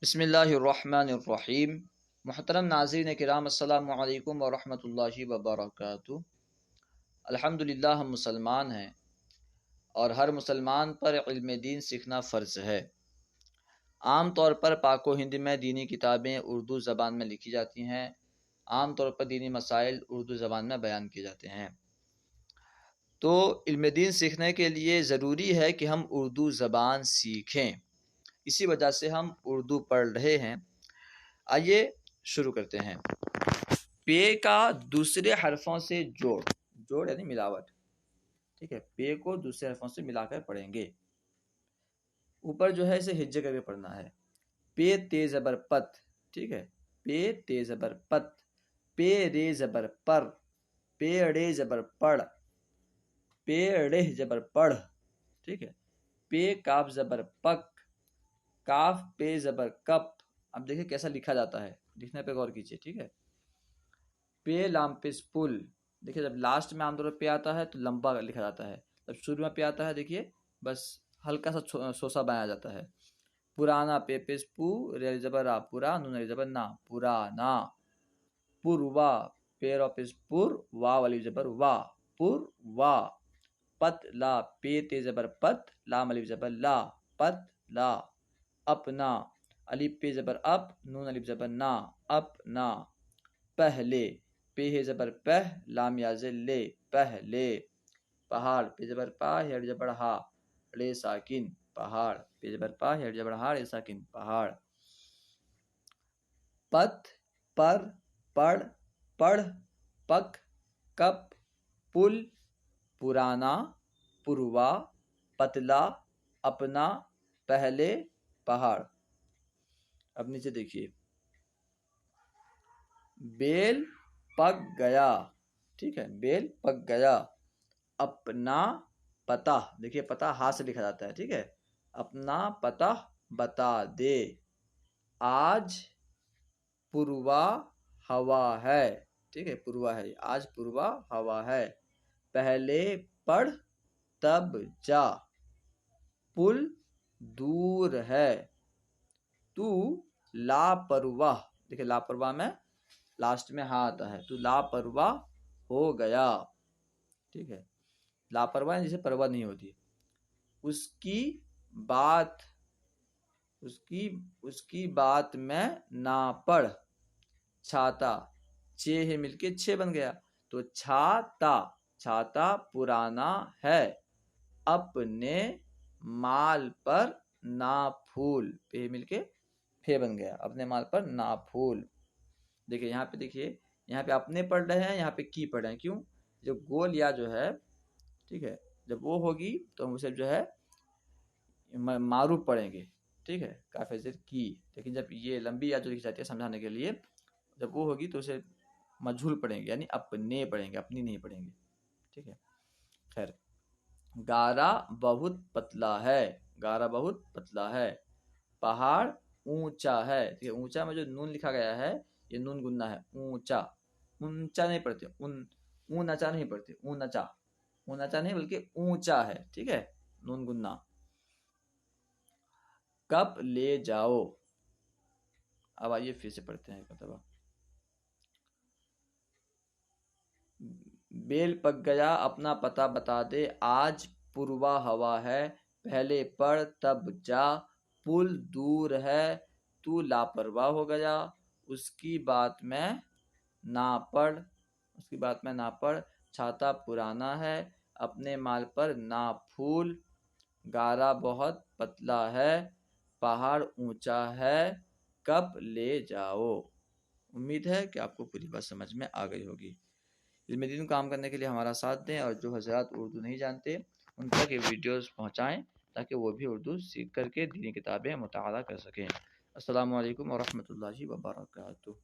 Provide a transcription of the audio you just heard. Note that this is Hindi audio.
बिस्मिल्लाहिर्रहमानिर्रहीम। मुहतरम नाज़रीन किराम, अस्सलामु अलैकुम व रहमतुल्लाहि व बरकातुहू। अल्हम्दुलिल्लाह हम मुसलमान हैं और हर मुसलमान पर इल्म दीन सीखना फ़र्ज़ है। आम तौर पर पाक व हिंद में दीनी किताबें उर्दू ज़बान में लिखी जाती हैं। आम तौर पर दीनी मसाइल उर्दू ज़बान में बयान किए जाते हैं। तो इल्म दीन सीखने के लिए ज़रूरी है कि हम उर्दू ज़बान सीखें। इसी वजह से हम उर्दू पढ़ रहे हैं। आइए शुरू करते हैं। पे का दूसरे हरफों से जोड़ यानी मिलावट, ठीक है। पे को दूसरे हरफों से मिलाकर पढ़ेंगे। ऊपर जो है इसे हिज्जे करके पढ़ना है। पे ते ज़बर पत, ठीक है। पे ते ज़बर पत, पे रे ज़बर पर, पे रे ज़बर पढ़, पे रे ज़बर पढ़, ठीक है। पे काफ ज़बर पक, काफ पे ज़बर कप। अब देखिए कैसा लिखा जाता है, लिखने पे गौर कीजिए, ठीक है। पे लाम पेस पुल, देखिए जब लास्ट में आमतौर पर पे आता है तो लंबा लिखा जाता है, जब शुरू में पे आता है देखिए बस हल्का सा सोसा बनाया जाता है। पुराना पे पेस पू, रे जबर आ, पुरा, नून रे जबर ना, पुराना। पुरवा, पेर पेस पुर, वा वाली जबर वा, पुरवा। पत ला, पे ते जबर पत, लाम अलिफ जबर ला, पत ला। अपना, अलिफ पे जबर अप, नून अलिफ जबर ना, अपना। पहले, पे है जबर पह, लाम याजे ले, पहले। पहाड़, पे जबर पा, हेड जबर हा, रे साकिन, पहाड़। पे जबर पा, हेड जबर हा, रे साकिन, पहाड़। पथ, पर, पढ़, पढ़, पक, कप, पुल, पुराना, पुरवा, पतला, अपना, पहले, पहाड़। अब नीचे देखिए। बेल पक गया, ठीक है। बेल पक गया। अपना पता, देखिए पता हाथ से लिखा जाता है, ठीक है। अपना पता बता दे। आज पूर्वा हवा है, ठीक है। पूर्वा है, आज पूर्वा हवा है। पहले पढ़ तब जा, पुल दूर है। तू लापरवाह, देखिए लापरवाह में लास्ट में हा आता है, तू लापरवाह हो गया, ठीक है। लापरवाह जिसे परवाह नहीं होती। उसकी बात, उसकी बात में ना पढ़। छाता, छे है मिलके छे बन गया, तो छाता, छाता पुराना है। अपने माल पर ना फूल, पे मिलके फे बन गया, अपने माल पर ना फूल। देखिए यहाँ पे, देखिए यहाँ पे अपने पढ़ रहे हैं, यहाँ पे की पढ़ रहे हैं। क्यों? जो गोल या जो है, ठीक है, जब वो होगी तो हम उसे जो है मारूफ पढ़ेंगे, ठीक है, काफी ज़ेर की। लेकिन जब ये लंबी या जो लिखी जाती है समझाने के लिए, जब वो होगी तो उसे मजहूल पढ़ेंगे, यानी अपने पढ़ेंगे, अपनी नहीं पढ़ेंगे, ठीक है। खैर, गारा बहुत पतला है, गारा बहुत पतला है। पहाड़ ऊंचा है, ठीक है। ऊंचा में जो नून लिखा गया है ये नून गुन्ना है, ऊंचा। ऊंचा नहीं पढ़ते, ऊंचा नहीं पढ़ते, ऊंचा, ऊंचा नहीं बल्कि ऊंचा है, ठीक है, नून गुन्ना। कब ले जाओ, अब आइए फिर से पढ़ते हैं मतलब। बेल पक गया, अपना पता बता दे। आज पूर्वा हवा है, पहले पढ़ तब जा। पुल दूर है, तू लापरवाह हो गया। उसकी बात में ना पढ़, उसकी बात में ना पढ़। छाता पुराना है, अपने माल पर ना फूल। गारा बहुत पतला है, पहाड़ ऊंचा है। कब ले जाओ। उम्मीद है कि आपको पूरी बात समझ में आ गई होगी। इल्म दीन काम करने के लिए हमारा साथ दें, और जो हजरात उर्दू नहीं जानते उन तक ये वीडियोस पहुँचाएँ ताकि वो भी उर्दू सीख करके दीनी किताबें मुताला कर सकें। अस्सलामु अलैकुम व रहमतुल्लाहि व बरकातुहू।